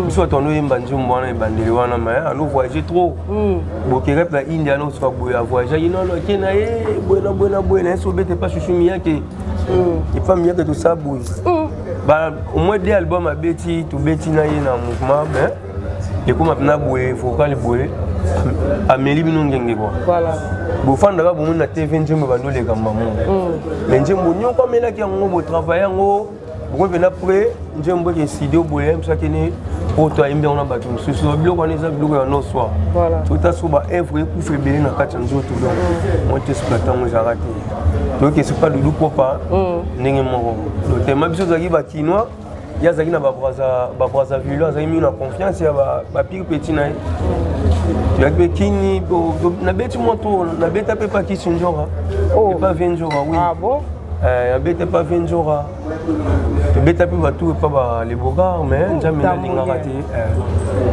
biso bato anoyemba nzembo wana ebandeli wana ma ano voyage trop bokere mpe na india ano soka boye avoyage inono ake na ye boye na boye na ye so obete epa chuchu miyake epa miyake tosala boye au moins deux albums abeti tobeti na ye na mouvement mais ekoma mpena boye vocal boye ameli bino ngenge kwa bofandaka bomoi na tv nzembo bandoleka mamo me nzembo nyonko amelaki yango botravaille yango bokomi mpena pre nzembo eke studio boye msakene oyo to ayembi yango na bato mosusu biloko wana eza biloko ya nosoi tota so baevre ekufa ebele na kati ya nzoto donc moi te soka ntango ezalaka te donc esoka dudu popa ndenge moko lotema biso ozalaki bakinois ye azalaki na babrazzaville azalaki mingi na confiance ya bapire peti na ye toyaki mpe kini nabeti moto nabeta mpe pakisi nzora epa vie nzora wi nabeta epa vie nzora tobeta mpe batu epa balebogar mais nzambe alingaka te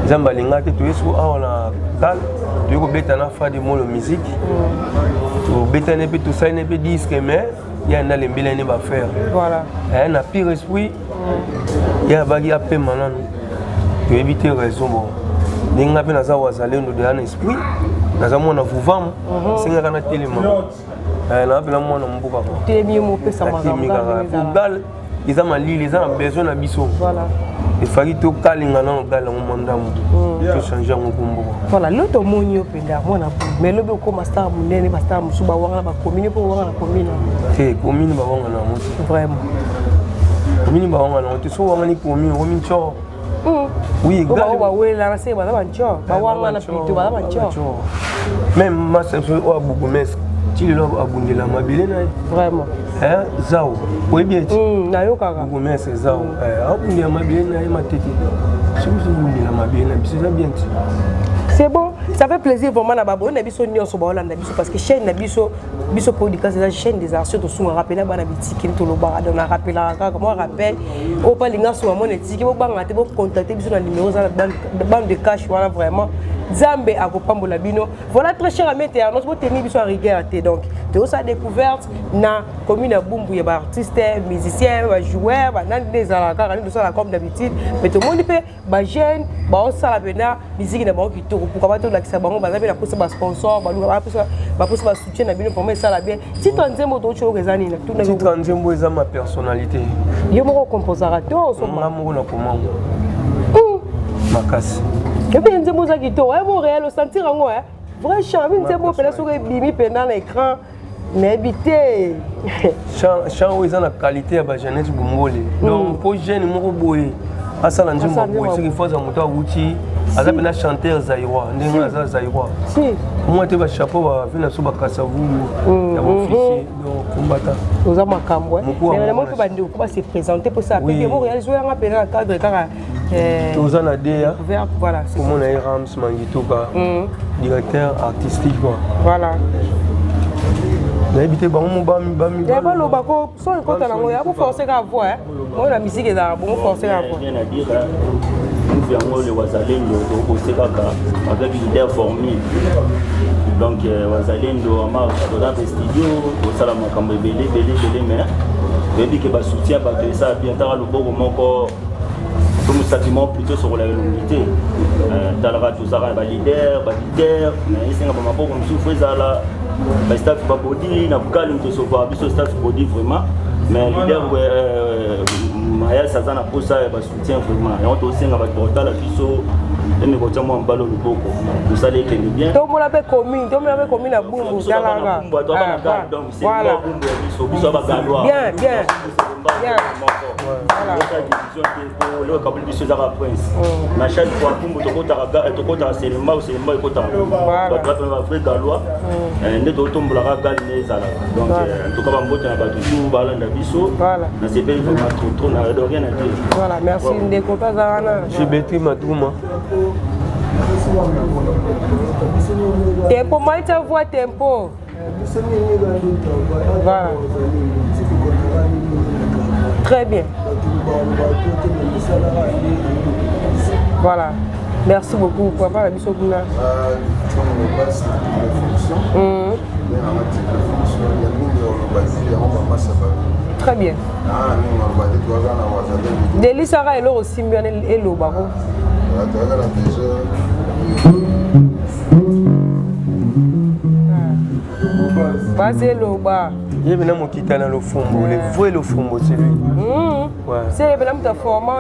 nzambe alingaka te toye so awa na kale toye kobeta na fade molo musique tobetani mpe tosalini mpe disque mais ya ndalembelani bafere na pire esprit ya baki apema nanu toyebi te raison bon ndenge nga mpe naza wazalendo deya na esprit naza mwana vuvamu esengaka na telema naa mpena mwana mboka atemikaka gal eza malili eza na besoin na biso efaki tokalinga nano gal yango mwandamu tochange yango komboka voilà lo tomoni yo mpenza mwana mais lobi okoma star monene bastar mosusu bawanga na bakomine mpo bawanga na komine te komine bawanga na yango te vraiment komine bawanga na yango te so wangani komine okomi ntio oui bawela na se baza bancio bawanga na plito baza bancio même masemso oyo abugumestre ti lelo abundela mabele na ye vraiment zao oyebi eti nayokaka bugumestre zao abundela mabele na ye matete soki obundela mabele na biso eza bien ti c'est bon ça fait plaisir vraiment na babo na biso nyonso baolanda biso parce que chaîne na biso podcast c'est la chaîne des artistes to sunga rappela bana bitiki to lobaka donc na rappela kaka moi rappel o pa linga so mon etiki bo banga te bo contacter biso na numéro za bande de cash voilà vraiment Zambe akopambola bino voilà très cher ami internaute bo tenir biso à rigueur te donc te osa découverte na commune ya Bumbu ya ba artiste musicien ba joueur ba nan des alaka ni de ça comme d'habitude mais tout le monde peut ba jeune ba osala bena musique na bango kitoko pourquoi pas to la kisa bango ba zabe na posa ba sponsor ba luka ba posa ba soutien na bino vraiment ça la bien si tu nzembo to cho kezani na tout na si tu nzembo eza ma personnalité yo moko compositeur so mamo na komamo makasi et puis nzembo za kitoko e mo réel sentir ngo vrai chant nzembo pela so ke bimi pena na écran na habité chant eza na qualité ya ba jeunesse bongole donc pour jeune moko boye asala nzembo boye c'est qu'il faut za moto awuti aza pena chanteur zaïrois ndenge aza zaïrois si moi te ba chapeau ba vina so ba kasavu ya officier donc combattant oza makambo mais moi pe bandi ko ba se présenter pour ça pe mo réaliser nga pena cadre kaka Toza na DEA, voilà, c'est mon Rams Mangitoka, directeur artistique quoi. Voilà. N'habitez pas mon bami. Pas le bako, sans compte à la moya, pour forcer la voix. Moi la musique est là, bon forcer la voix. Rien à dire. Nous avons le Wazalendo au Sekaka avec une idée formée. Donc Wazalendo a marqué dans le studio, au Salama comme belé mais. Je dis que bah soutien parce que ça bien tard le beau moment comme sentiment plutôt sur la l'unité dans la radio ça va leader mais c'est un peu comme souffre ça là mais staff pas body na calme de sauver biso staff body vraiment mais leader Maya ça na pour ça ba soutien vraiment et on aussi on va porter la biso et me côté moi en ballon le beaucoup vous savez que bien donc on l'appelle commune à Bumbu Dalanga voilà bien le câble du César Prince na chaque fois Bumbu tokota Selemba ekota ba vrai galois ne to tombola gal nezala donc en tout cas ba mbota na ba toujours balanda biso na c'est belle vraiment trop na rien à dire voilà merci ndeko pazana Jibetri Matouma tempo moi ta voix tempo voilà très bien voilà merci beaucoup papa la biso kuna très bien Deli Sara elo aussi bien elo bako Basé loba. Il y a un qui est dans le fond, le vrai le fond, c'est lui. C'est un peu de format.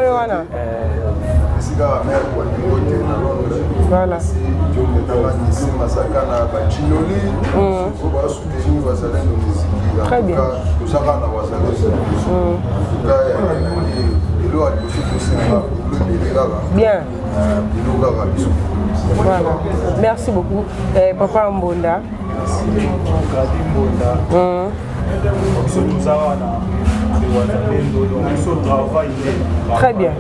Voilà. Très bien. Bien. Voilà. Merci beaucoup. Papa Mbonda. Très bien.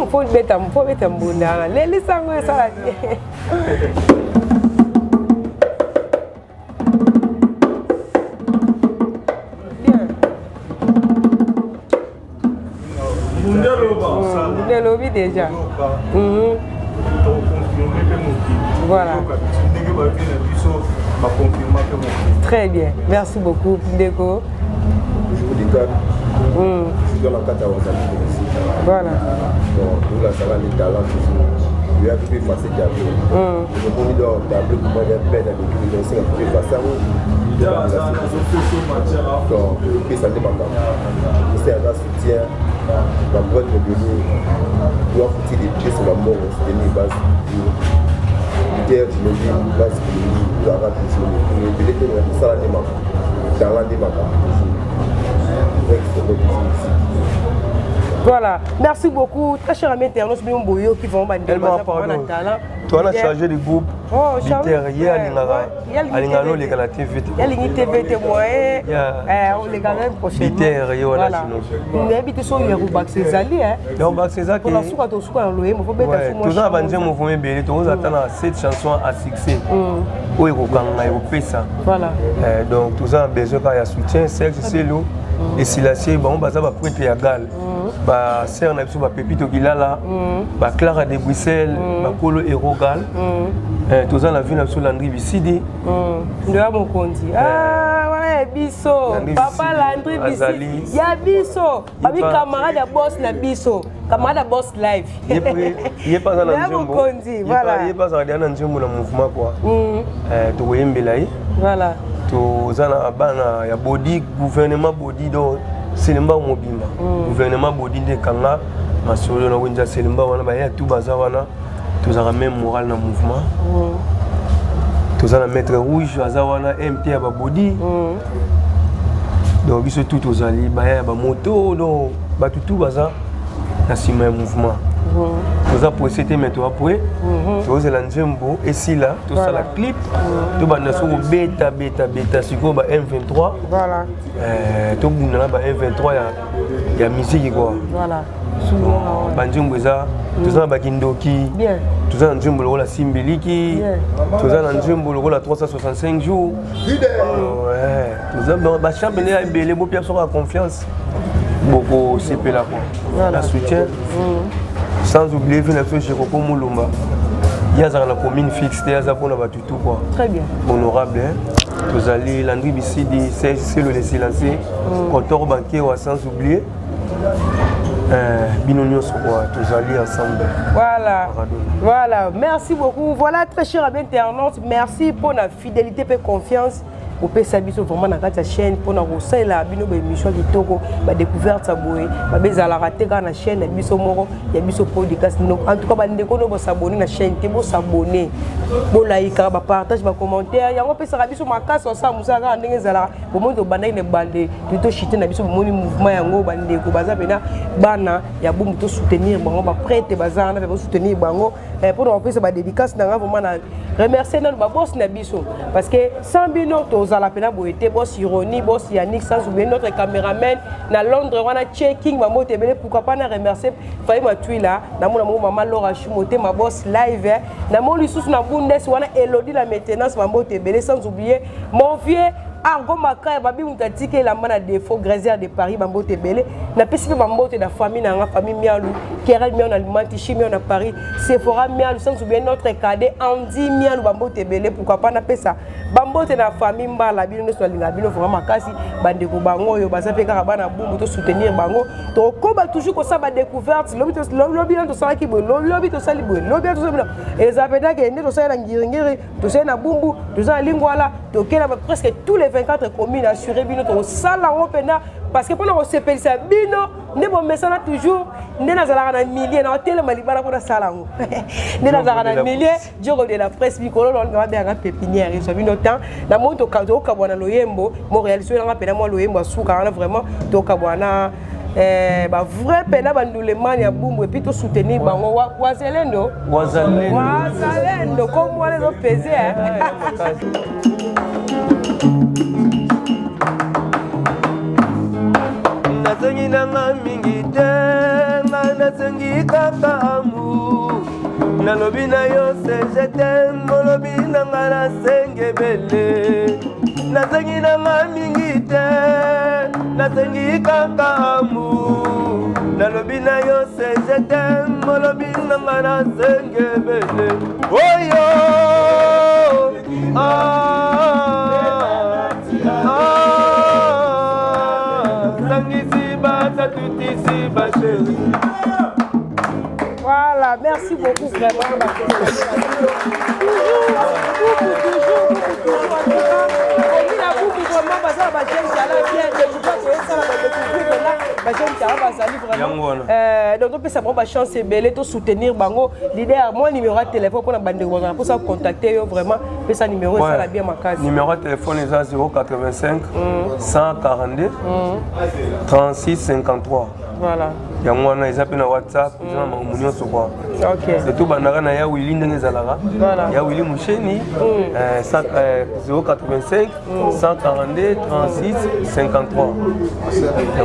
Faut mettre un bon dans les sangs ça. Le lobby déjà. Voilà. Très bien. Merci beaucoup, Ndeko. Je vous dis que dans la carte voilà. Nous, là, ça va les talents. Il a pu passer d'abri. Je vous dis d'abri pour moi, il y a plein d'habitudes. C'est un peu facile. Donc, le ça n'est pas grave. C'est un soutien. La boîte de Béni doit foutre des pieds sur la mort, c'est une base. L'idée, je me dis, une base pour le arabe, pour le Béni, ça l'a démarqué. Ça l'a démarqué. Voilà, merci beaucoup. Très cher ami internaute, nous sommes qui vont battre toi, on a chargé du groupe. Hier, Alingano, les gars, TV. Il y a les TV témoins. Les gars, même prochainement. Voilà. Nous habitons sur les roubacs, c'est Ali. C'est ça qui est. Tout ça, Banjé, mon premier bébé, tout ça, attend cette chanson à succès. Oui, voilà. Donc, tout ça, besoin de soutien, c'est l'eau. Et si la série, on va prêter à Gal. Bah, c'est un absou, bah, Pépito Gilala, bah, Clara de Bruxelles, bah, Colo Erogal. Tout ça, la vie, l'absou, Landry Bissidi. Mon conti. Ah, ouais, Bisso. Papa Landry Bissidi. Il y a Bisso. Ami camarade de boss, la Bisso. Camarade de boss live. Il n'est pas dans le mouvement. Il n'est pas dans le mouvement, quoi. Tu vois, il voilà. Tout ça, il y a body, gouvernement body, donc. C'est le mobile. Gouvernement body de Kanga, ma solo na winja c'est le wana ba ya tout bazawana, tout ça même moral dans mouvement. Tout ça la maître rouge bazawana MP ba body. Donc ils tout aux ali ba ya ba moto donc ba tout baza na sima mouvement. Tout ça pour c'était mais toi après. Tout ça la njembo et si là tout ça la clip tout ba na so beta sur ba M23. Voilà. Tout le monde a M23, il y a musique quoi. Voilà. Banjumbuza, tout ça Bakindoki, tout ça Njumbo la Simbiliki, tout ça Njumbo la 365 jours. Ouais, tout ça, bah championnat les beaux pièces sont en confiance. Beaucoup CP là quoi. La soutien. Sans oublier que nous chez Coco Moulumba. Il y a la commune fixe, il y a pour tout quoi. Très bien. Honorable. Vous allez Landry Bissidi, c'est le silencieux. Compteur banquier sans oublier. bino nyonso quoi tozali ensemble. Voilà, merci beaucoup. Voilà, très cher ami internaute, merci pour la fidélité et confiance. Au PSABISO vraiment dans la chaîne pour nous reçoit la bino émission qui toko ba découverte ça boy ba bezala rater dans la chaîne biso moro ya biso podcast en tout cas ba ndeko no s'abonner na chaîne te bo s'abonner bo like ba partage ba commentaire ya on peut ça biso makasa ça musa ga ndenge zala bo mondo banda ne bande plutôt chiter na biso moni mouvement yango ba ndeko baza pena bana ya bo muto soutenir bango ba prêter bazana ba soutenir bango pour nous faire ba dédicace na vraiment na remercier nos ba boss na biso parce que sans bino à la peine boité boss ironie boss Yannick sans oublier notre caméraman na Londres on a checking maman tebele pourquoi pas na remercier faille ma tui là na mon maman Laura Chumoté ma boss live na mon lisusu na bundes on a Elodie la maintenance maman tebele sans oublier mon vieux Argo Maka babi mutatike la mana défaut Grazière de Paris Bambo Tebele na pesipe Bambo te da famille na famille Mialou Kerel Mion Alimenti Chimio na Paris Sephora Mialou sans oublier notre cadet Andy Mialou Bambo Tebele pourquoi pas na pesa Bambo te na famille Mbala bino no solinga bino vraiment makasi bande ko bango yo baza pe kaka bana bumbu to soutenir bango to ko ba toujours ko ça ba découverte lobi to sala ki bo lobi to sali bo lobi to sala et ça peut que ne to sala ngiri to sala na bumbu to sala lingwala to kena presque tous les 24 communes assurées bino to sala opena parce que pendant on s'appelle ça bino ne bon message toujours ne na zala na milliers na hôtel malibara ko na sala ngo ne na zala na milliers jogo de la presse bikolo lo ngaba bien pépinière so bino temps na moto ka to ka bwana loyembo mo réaliser na pena mo loyembo asuka na vraiment to ka bwana ba vrai pena bandulement ya bumbu et puis to soutenir bango wazalendo comme moi les peser nasengi nanga mingi te nga nasengi kaka amu nalobi na yo se je t'aime molobi nanga nasengi ebele nasengi nanga mingi te nasengi kaka amu nalobi na yo se je t'aime molobi nanga nasengi ebele oyo Voilà, merci beaucoup vraiment. Donc on peut savoir chance belle to soutenir bango leader moi numéro de téléphone pour la bande pour ça contacter vraiment peut ça numéro ça la bien ma case numéro de téléphone est 085 142 36 53 voilà yango wana eza pe na WhatsApp eza na makambo nyonso kwa surtout bandaka na ya Willy ndenge ezalaka ya Willy Musheni 085 142 36 53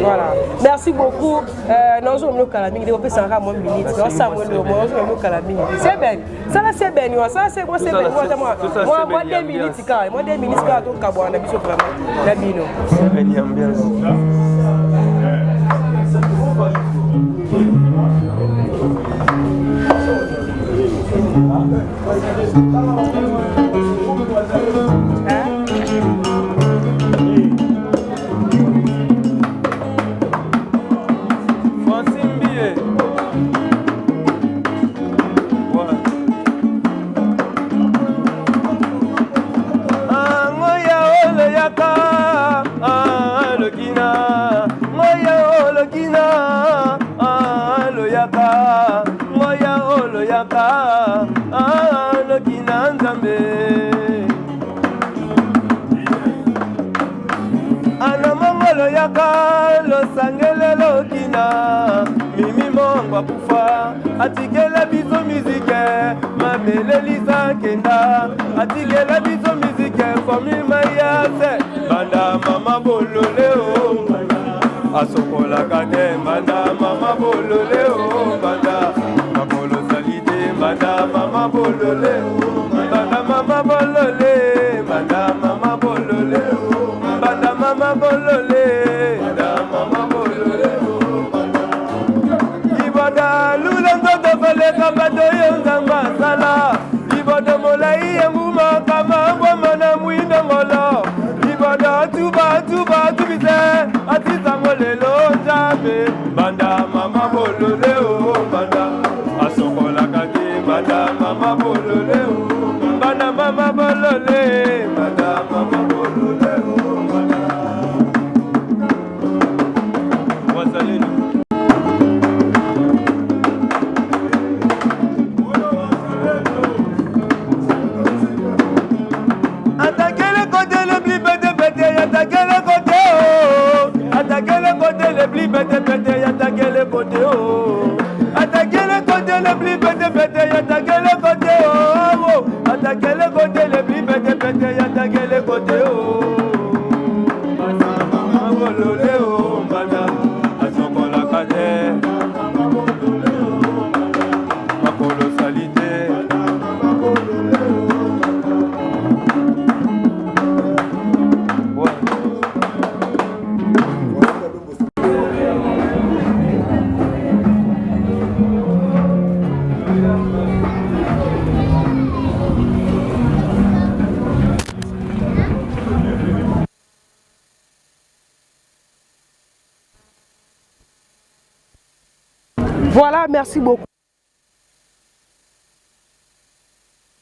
voilà merci beaucoup nous sommes Kalamini on peut s'en rendre moins minute on s'amène le moment nous sommes Kalamini c'est bien ça là c'est bien ça c'est moi c'est bien moi 2 minutes car moi 2 minutes car donc kabwana biso vraiment la bino c'est bien ambiance. Atikela biso musique, mamele lisa kenda. Atikela biso musique, formule mayase. Banda mama bolole o banda. Asokola kade banda mama bolole o banda. Makolo salite banda mama bolole o banda mama bolole banda mama bolole o banda mama bolole banda mama bolole o banda. Ibada lulango dovele kabato yonzamba sala. Ibada molai yanguma kama ngoma na mwinda ngolo. Ibada tuba tubize atisa molelo jabe banda mama bolole. attaquer le côté, oh. Attaquer le côté, les plis pété, attaquer le côté, oh. Attaquer le côté, les plis pété, attaquer le côté, oh. Attaquer le côté, les plis pété, attaquer le côté, oh. Lolé, oh, bana, asoko la kade, makolo salite. Voilà, merci beaucoup.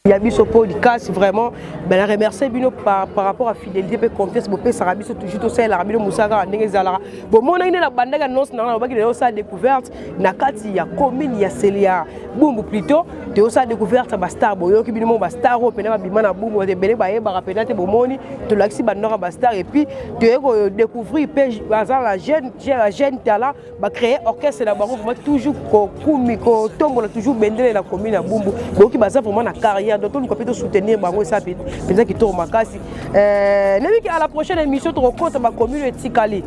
Yabiso podcast vraiment ben remercier bino par rapport à fidélité et confiance bo pe sarabiso toujours ça la rabino musaka ndenge zala bon mona ine la bandaka nos na ba ki de sa découverte na kati ya commune ya Selia bumbu plutôt de sa découverte ba star boyo ki bino ba star o pena ba bimana bumbu de bele ba yeba rapena te bomoni to laxi ba nora ba star et puis de découvrir la jeune talent ba créer orchestre la bango vraiment toujours ko kumiko tombola toujours bendele la commune ya bumbu donc ki baza vraiment na carrière donc nous peut soutenir bango ça peut-être qui tourne makasi nemi à la prochaine émission tu rencontres ma commune etikali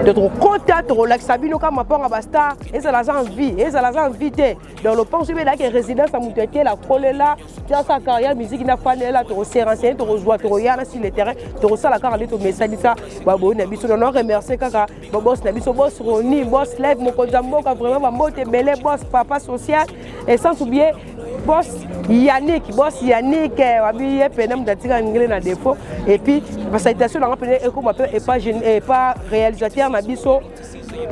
de ton contact relax sabino kama ponga basta et ça la envie et ça la invité dans le pense bien là que résidence à Mouteke la kolela tu as sa carrière musique na fané là tu se renseigner tu rejoindre tu regarder sur le terrain tu reçois la carte de message ça babo na biso non remercier kaka boss na biso boss Roni boss live mon konzambo ka vraiment ba mote belé boss papa social et sans oublier boss Yannick wabi penem datika ngile na défaut et puis ma salutation na rappelé comme appel et pas réalisateur na biso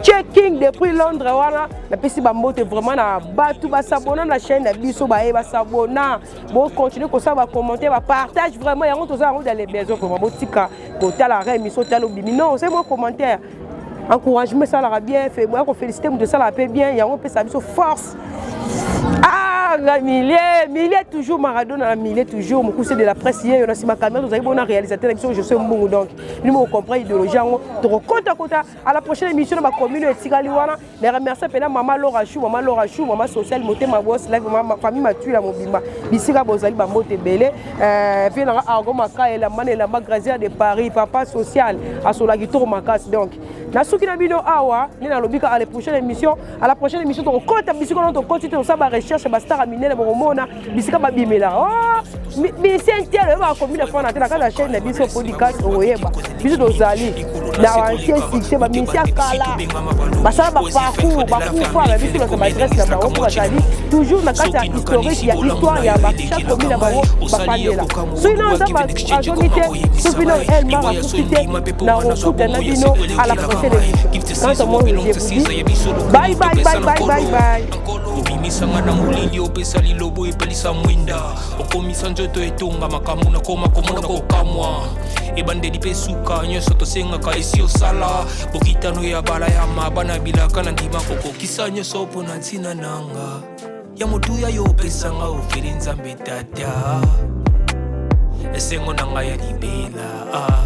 checking depuis Londres voilà na pesi ba mbote vraiment na batu ba s'abonner na chaîne na biso ba s'abonner bon continuer comme ça va commenter va partage vraiment yango toza dans les besoins vraiment botika ko tala émission tala bimi non c'est mon commentaire encouragement ça la bien fait moi ko féliciter de ça la paix bien yango peut ça biso force. Ah, milliers toujours Maradona, milliers toujours mon conseil de la presse hier, on a si ma caméra, vous avez bon réalisateur l'émission, je suis un bon donc nous on comprend idéologie, on te compte à la prochaine émission de ma commune Tikaliwana, les remercier pena maman Laura Chou, maman sociale, moté ma boss, là ma famille m'a tué la mobimba, bisika bozali ba moté belé, puis na argo maka et la man et la magasin de Paris, papa social, à son lagito makas donc. Na souki na bino awa, ni na lobika à la prochaine émission, on compte bisika on continue on sa recherche ba star aminé ba mona bisika ba bimela oh mais c'est entier ba commune fa na la chaîne na biso podcast oyeba biso dozali na ancien succès ba misia kala ba sala ba parcours ba kufa ba biso ba adresse na ba ko bazali toujours na kati ya historique ya histoire ya ba chaque commune ba ba pandela sinon ça ba ajonité soufino elle m'a profité na route na bino à la prochaine émission quand on bye bye obimisanga na molili opesa lilobo epelisa mwinda okomisa nzoto etonga makambo nakoma komona kokamwa ebandeli mpe suka nyonso tosengaka esi osala bokitano ya bala ya mabana bilaka na ndima kokokisa nyonso mpo na ntina nanga ya motuya yo opesanga ofeli nzambe tata esengo na ngai ya libela